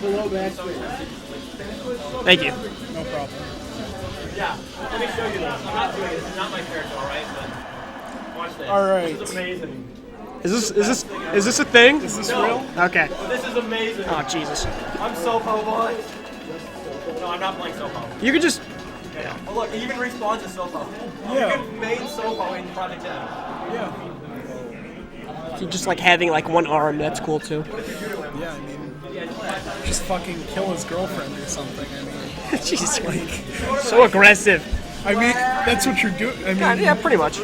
below backwards. Thank you. No problem. Yeah, let me show you this. I'm not doing this. It's not my character, all right? But watch this. All right. This is amazing. Is this a thing? Is this No. real? Okay. This is amazing. Oh Jesus. I'm Sopo, boys. No, I'm not playing Sopo. You could just. Yeah. Oh, look, he even respawns as Sopo. Yeah. You can main Sopo in Project M. Yeah. Just like having like one arm, that's cool too. Yeah, I mean, just fucking kill his girlfriend or something. I mean, Jesus, so aggressive. I mean, that's what you're doing. I mean, Yeah, pretty much.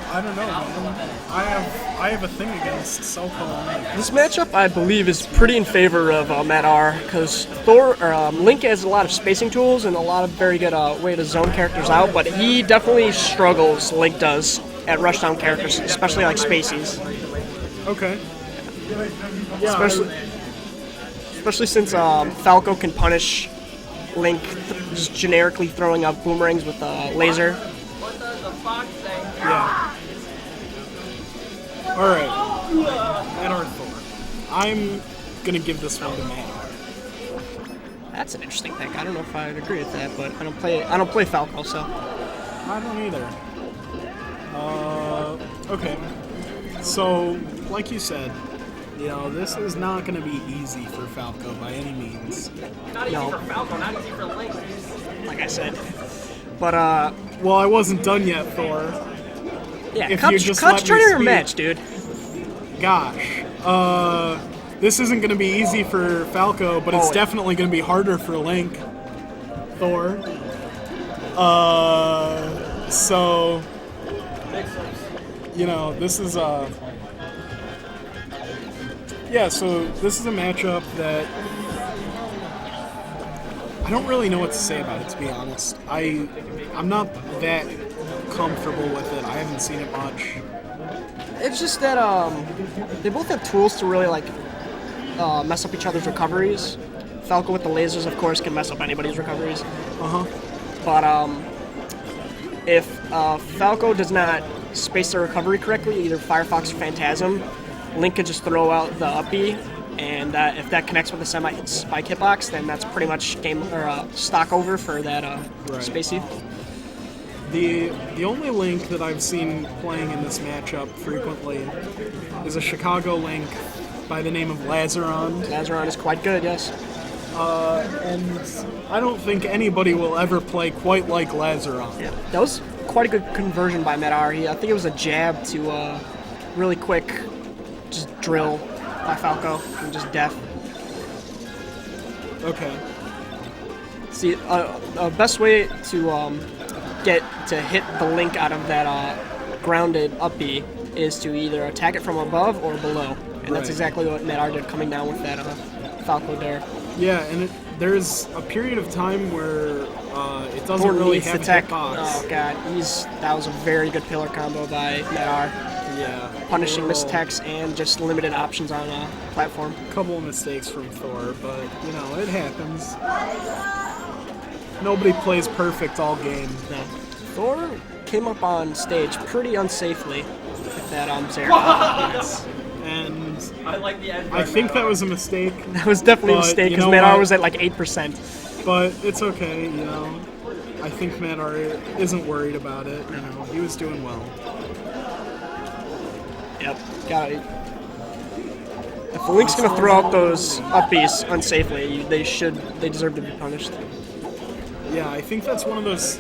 I don't know, man. I have a thing against cell phone. This matchup, I believe, is pretty in favor of Matt R. Because Link has a lot of spacing tools and a lot of very good way to zone characters out, but he definitely struggles. Link does at rushdown characters, especially like Spaceys. Okay. Yeah. Especially since Falco can punish Link just generically throwing up boomerangs with a laser. Yeah. All right. Matt or Thor. I'm gonna give this one to Matt. That's an interesting pick. I don't know if I'd agree with that, but I don't play Falco, so. I don't either. Okay. So, like you said, you know, this is not going to be easy for Falco by any means. Not easy for Falco, not easy for Link. Like I said. But, Well, I wasn't done yet, Thor. yeah, If you just Cut's let me turning your speak. match, dude. Gosh. This isn't going to be easy for Falco, but it's definitely going to be harder for Link. Thor. So, you know, this is yeah, so this is a matchup that I don't really know what to say about it, to be honest. I'm not that comfortable with it. I haven't seen it much. It's just that they both have tools to really like mess up each other's recoveries. Falco with the lasers, of course, can mess up anybody's recoveries. But if Falco does not space their recovery correctly, either Firefox or Phantasm, Link could just throw out the up B, and if that connects with the semi-spike hitbox, then that's pretty much game or stock over for that spacey. The only Link that I've seen playing in this matchup frequently is a Chicago Link by the name of Lazaron. Lazaron is quite good, yes. And I don't think anybody will ever play quite like Lazaron. Yeah, that was quite a good conversion by Matt R. I think it was a jab to really quick just drill by Falco and just death. Okay. See, best way to get to hit the Link out of that grounded up B is to either attack it from above or below, and that's exactly what Matt R did coming down with that Falco dare. Yeah, and there's a period of time where it doesn't Thor really needs have to a tech. hitbox. Oh god, that was a very good pillar combo by Matt R. Yeah. Punishing mistechs and just limited options on a platform. A couple of mistakes from Thor, but you know, it happens. Nobody plays perfect all game. No. Thor came up on stage pretty unsafely with that Zera. Yes. And I like the edge. I think that was a mistake, That was definitely a But mistake you because know Matt R what? was at like 8%. but it's okay, you know. I think Matt R isn't worried about it, you know. He was doing well. Yep. Got it. If the Link's gonna throw out those up Bs unsafely, they deserve to be punished. Yeah, I think that's one of those.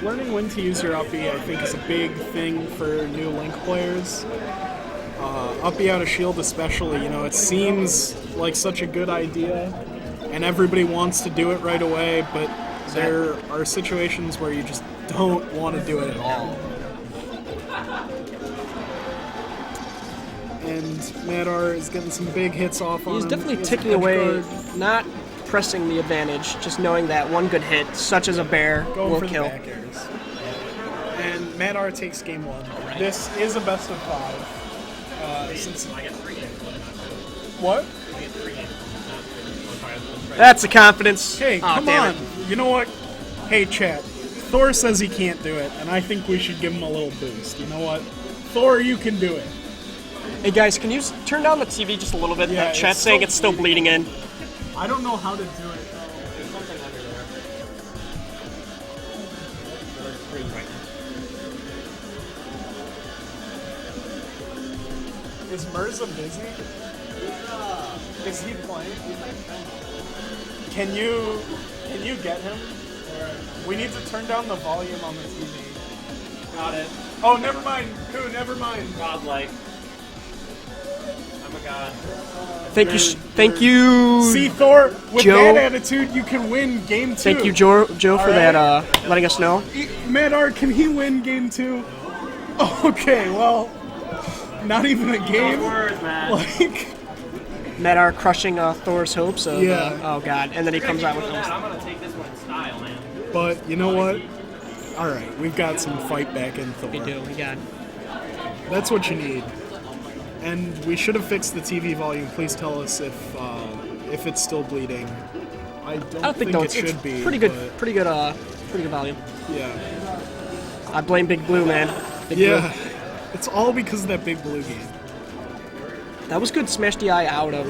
Learning when to use your up B, I think, is a big thing for new Link players. Up B out of shield, especially, you know, it seems like such a good idea, and everybody wants to do it right away, but there are situations where you just don't want to do it at all. And Matt R is getting some big hits off on He's him. definitely He has ticking edge away, guard. not pressing the advantage, just knowing that one good hit, such as a bear, Going will for kill. the back airs. And Matt R takes game one. This is a best of 5. Since I get 3 games. what? I get 3 games. That's the confidence. Hey, Aw, come damn on. it. You know what? Hey, chat. Thor says he can't do it, and I think we should give him a little boost. You know what? Thor, you can do it. Hey guys, can you turn down the TV just a little bit? Yeah, That chat's it's saying still it's still bleeding in. I don't know how to do it. There's something under there. There's green right now. Is Mirza busy? Is he playing? Can you get him? We need to turn down the volume on the TV. Got it. Oh, never mind. Koo, never mind. Godlike. I'm a god. Thank you, thank you. See, Thor, with Joe? that attitude, you can win game 2. Thank you, Joe, for that letting us know. Madar, can he win game 2? Okay, well, not even a game. Words, man. Like, Madar crushing Thor's hopes of, Yeah. oh god, and then he comes out with that. those. I'm gonna take this one in style, man. but you know what? All right, we've got some fight back in Thor. We do, we got. That's what you need. And we should have fixed the TV volume. Please tell us if it's still bleeding. I don't think no, it it's should be. pretty good, but pretty good volume. yeah. I blame Big Blue, man. Big Yeah. Blue. It's all because of that Big Blue game. That was good Smash DI out of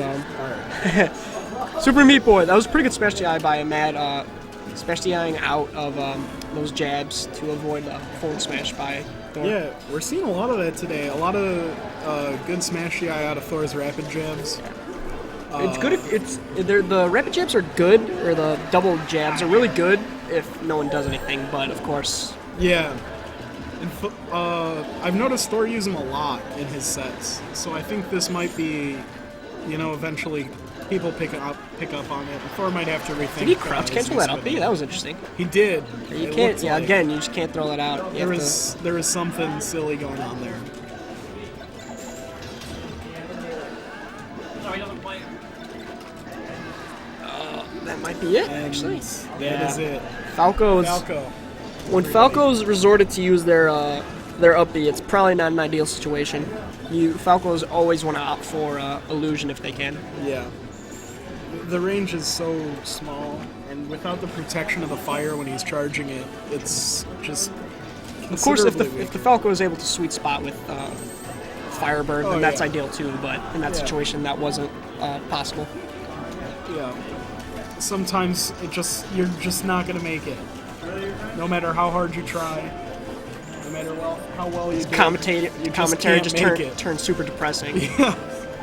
Super Meat Boy. That was pretty good Smash DI by Matt. Smash DIing out of those jabs to avoid forward smash by Thor. Yeah, we're seeing a lot of that today. A lot of good smash DI out of Thor's rapid jabs. It's good if the rapid jabs are good, or the double jabs are really good if no one does anything. But of course, Yeah. And I've noticed Thor use them a lot in his sets, so I think this might be, eventually people pick up on it. And Thor might have to rethink. did he crouch his cancel that up spinning. B? That was interesting. He did. You It can't. looked Yeah, like again, you just can't throw that out. You there have was something silly going on there. No, he doesn't play. that might be it. And Actually, that is it. Falco's. Falco. When Falco's resorted to use their up B, it's probably not an ideal situation. Falcos always want to opt for illusion if they can. Yeah. The range is so small, and without the protection of the fire when he's charging it, it's just. Of course, if considerably the Falco is able to sweet spot with Firebird, Oh, then that's yeah. ideal too. But in that Yeah. situation, that wasn't possible. Yeah. Sometimes you're just not gonna make it. No matter how hard you try, no matter how well you do. Commentary can't just make it. turns super depressing. Yeah.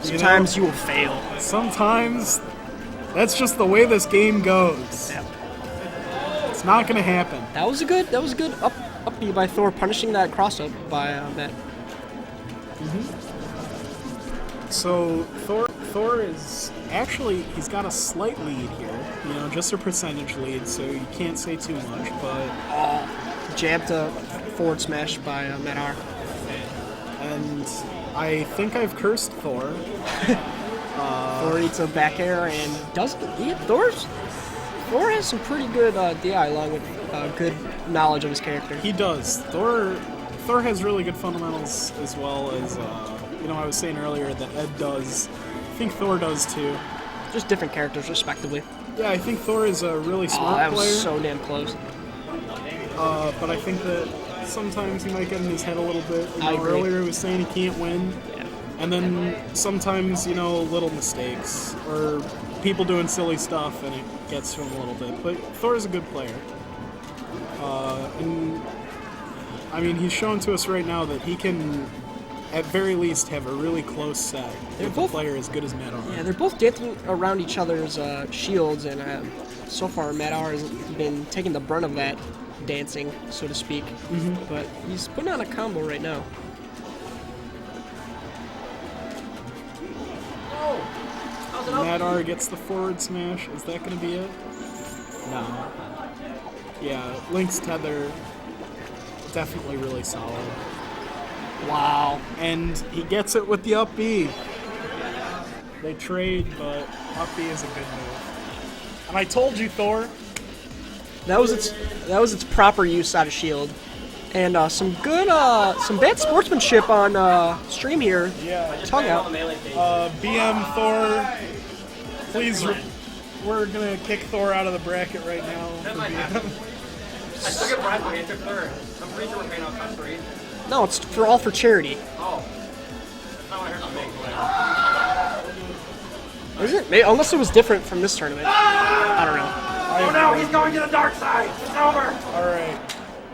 Sometimes you will fail. Sometimes that's just the way this game goes. Yeah. It's not gonna happen. That was a good up B by Thor, punishing that cross up by Matt. So Thor is actually, he's got a slight lead here, just a percentage lead, so you can't say too much, but Jab to forward smash by Matt. and I think I've cursed Thor. Thor eats a back air and doesn't. Thor has some pretty good DI along with good knowledge of his character. He does. Thor has really good fundamentals as well as I was saying earlier that Ed does. I think Thor does too. Just different characters, respectively. Yeah, I think Thor is a really Oh, smart that player. was so damn close. But I think that sometimes he might get in his head a little bit. I agree. Earlier he was saying he can't win. Yeah. And then sometimes, little mistakes or people doing silly stuff and it gets to him a little bit. But Thor's a good player. And I mean, he's shown to us right now that he can, at very least, have a really close set with a player as good as Madar. Yeah, they're both dancing around each other's shields, and so far Madar has been taking the brunt of that dancing, so to speak. But he's putting on a combo right now. Madar gets the forward smash. Is that going to be it? No. Yeah, Link's tether, definitely really solid. Wow. And he gets it with the up B. They trade, but up B is a good move. And I told you, Thor. That was its proper use out of shield, and some bad sportsmanship on stream here. Yeah. Tongue out. BM Thor, please. We're gonna kick Thor out of the bracket right now. That For might BM. happen. I took it bribery. I took third. I'm pretty sure we're paying out cut 3. No, it's all for charity. Oh. not what I heard on Meg. Is it? Maybe, unless it was different from this tournament. I don't know. Oh no, he's going to the dark side. It's over. All right.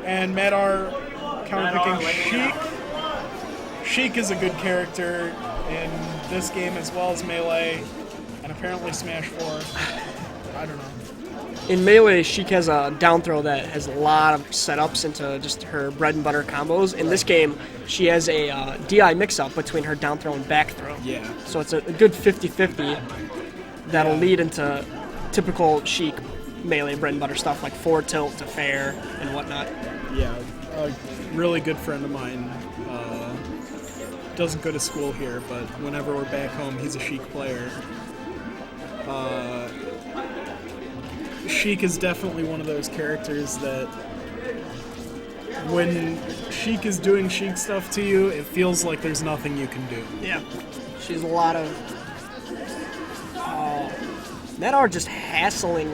And Madar counterpicking Sheik. Sheik is a good character in this game as well as Melee, and apparently Smash 4. I don't know. In Melee, Sheik has a down throw that has a lot of setups into just her bread and butter combos. In this game, she has a DI mix-up between her down throw and back throw. Yeah. So it's a good 50-50 that'll lead into typical Sheik Melee bread and butter stuff like forward tilt to fair and whatnot. Yeah, a really good friend of mine doesn't go to school here, but whenever we're back home, he's a Sheik player. Sheik is definitely one of those characters that when Sheik is doing Sheik stuff to you, it feels like there's nothing you can do. Yeah. She's a lot of... Madar just hassling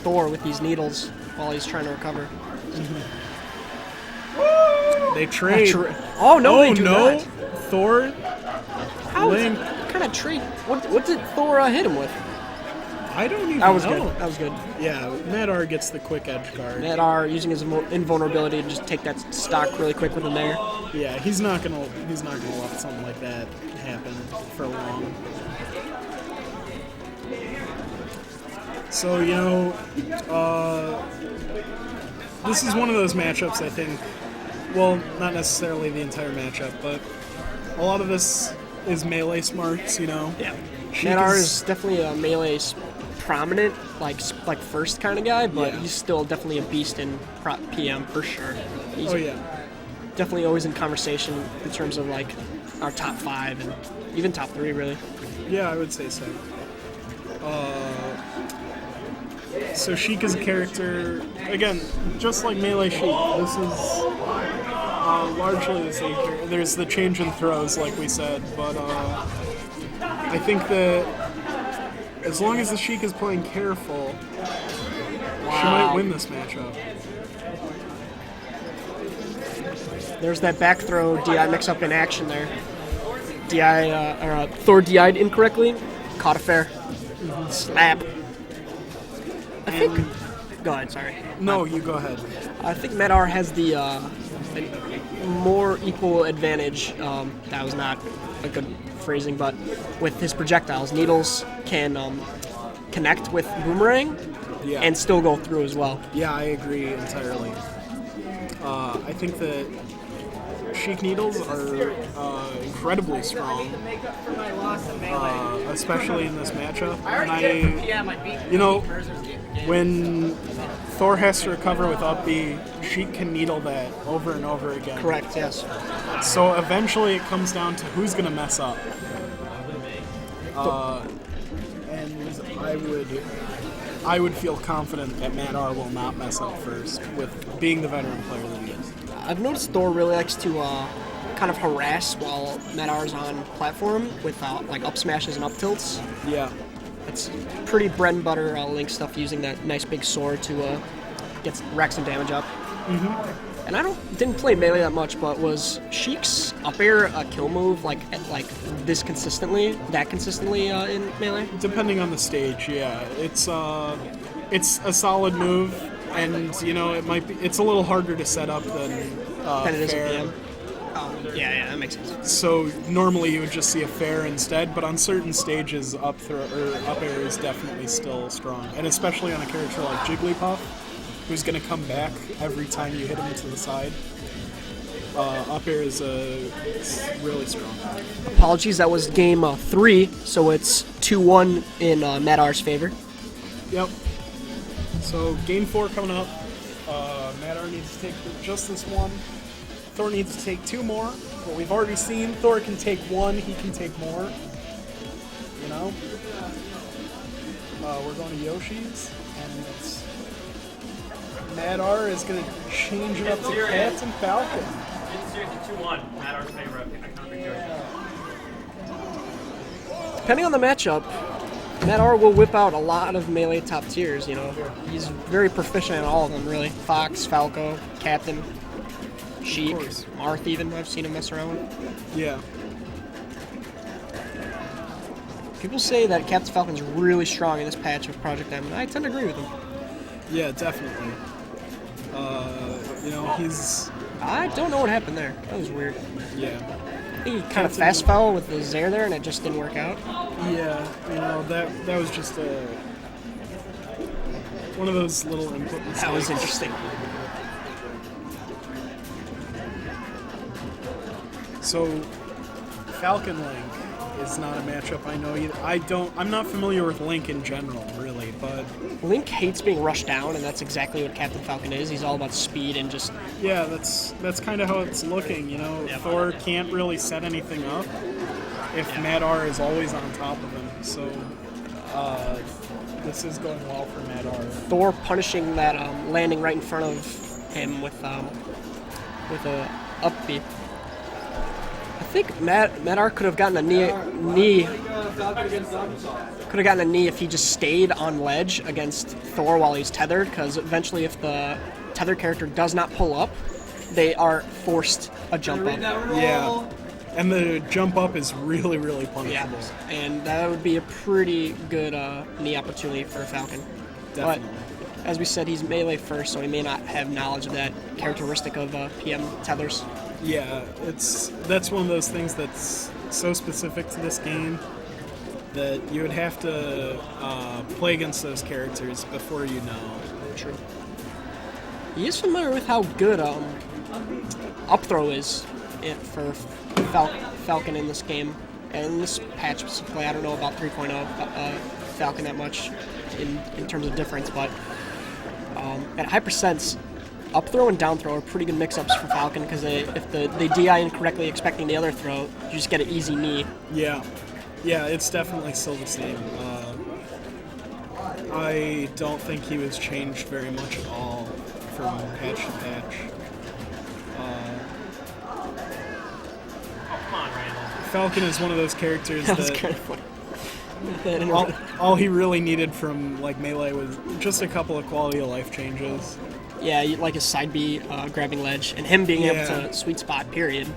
Thor with these needles while he's trying to recover. They trade. Oh, no, they do no. not. Thor? How Link. what kind of trade? What did Thor hit him with? I don't even That was know. good. That was good. Yeah, Madar gets the quick edge guard. Madar using his invulnerability to just take that stock really quick with him there. Yeah, he's not gonna let something like that happen for long. So, you know, this is one of those matchups, I think. Well, not necessarily the entire matchup, but a lot of this is melee smarts, you know. Yeah. Sheik Madar is definitely a melee prominent, like first kind of guy, but Yeah. he's still definitely a beast in PM for sure. He's Oh yeah. definitely always in conversation in terms of like our top 5 and even top 3 really. Yeah, I would say so. So Sheik is a character, again, just like Melee Sheik, this is largely the same character. There's the change in throws, like we said, but I think that as long as the Sheik is playing careful, she might win this matchup. There's that back throw DI mix-up in action there. Thor DI'd incorrectly, caught a fair. Slap. I think... Go ahead, sorry. No, you go ahead. I think Madar has the more equal advantage. That was not a good phrasing, but with his projectiles, needles can connect with boomerang Yeah. and still go through as well. Yeah, I agree entirely. I think that Sheik needles are incredibly strong, especially in this matchup. And you know, when Thor has to recover with up B, Sheik can needle that over and over again. Correct, yes. So eventually it comes down to who's going to mess up. And I would feel confident that Madar will not mess up first with being the veteran player that he is. I've noticed Thor really likes to kind of harass while Madar's on platform with like up smashes and up tilts. Yeah. It's pretty bread and butter Link stuff using that nice big sword to rack some damage up. Mm-hmm. And I didn't play melee that much, but was Sheik's up air a kill move like that consistently in melee? Depending on the stage, yeah. It's a solid move, and you know it's a little harder to set up than it is fair. in PM. Yeah, that makes sense. So normally you would just see a fair instead, but on certain stages, up air is definitely still strong, and especially on a character like Jigglypuff, who's going to come back every time you hit him to the side. Up air is really strong. Apologies, that was game 3, so it's 2-1 in Madar's favor. Yep. So game 4 coming up. Madar needs to take just this one. Thor needs to take 2 more. But we've already seen Thor can take 1, he can take more. You know? We're going to Yoshi's, and it's Madar is going to change it up to Captain Falcon. Seriously, 2-1. Madar's favorite. I can't pick Yoshi. Depending on the matchup, Madar will whip out a lot of melee top tiers, you know. He's very proficient in all of them, really. Fox, Falco, Captain, Sheik, Marth even, I've seen him mess around with. Yeah. People say that Captain Falcon's really strong in this patch of Project M, and I tend to agree with them. Yeah, definitely. You know, he's... I don't know what happened there. That was weird. Yeah. He kind of fast fell with the Zaire there, and it just didn't work out. Yeah, you know, that was just one of those little input mistakes. That was interesting. So, Falcon Link is not a matchup I know either. I'm not familiar with Link in general, really, but... Link hates being rushed down, and that's exactly what Captain Falcon is. He's all about speed and just... Yeah, that's kind of how it's looking, you know? Yep. Thor can't really set anything up if Madar is always on top of him, so this is going well for Madar. Thor punishing that landing right in front of him with a up B. I think Madar could have gotten a knee. Could have gotten a knee if he just stayed on ledge against Thor while he's tethered, because eventually if the tethered character does not pull up, they are forced a jump up. Yeah, and the jump up is really, really punishable. Yeah, and that would be a pretty good knee opportunity for Falcon. Definitely. But as we said, he's melee first, so he may not have knowledge of that characteristic of PM tethers. Yeah, that's one of those things that's so specific to this game that you would have to play against those characters before you know. True. He is familiar with how good up throw is for Falcon in this game. And in this patch specifically, I don't know about 3.0 Falcon that much in terms of difference, but at high percents, up throw and down throw are pretty good mix-ups for Falcon, because if they DI incorrectly expecting the other throw, you just get an easy knee. Yeah, it's definitely still the same. I don't think he was changed very much at all from patch to patch. Come on, Randall. Falcon is one of those characters That was that kind of funny. all he really needed from like melee was just a couple of quality of life changes. Yeah, like his side B grabbing ledge, and him being able to sweet spot, period.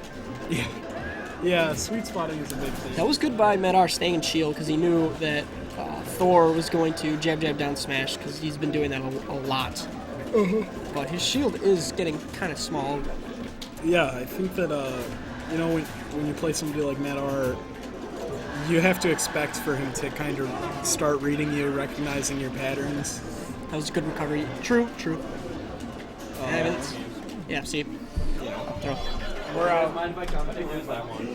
Yeah, sweet spotting is a big thing. That was good by Madar staying in shield, because he knew that Thor was going to jab down smash, because he's been doing that a lot. But his shield is getting kind of small. Yeah, I think that you know, when you play somebody like Madar, you have to expect for him to kind of start reading you, recognizing your patterns. That was a good recovery. True. Yeah, see. Yeah. Throw. Mind if I come? I think there's that one.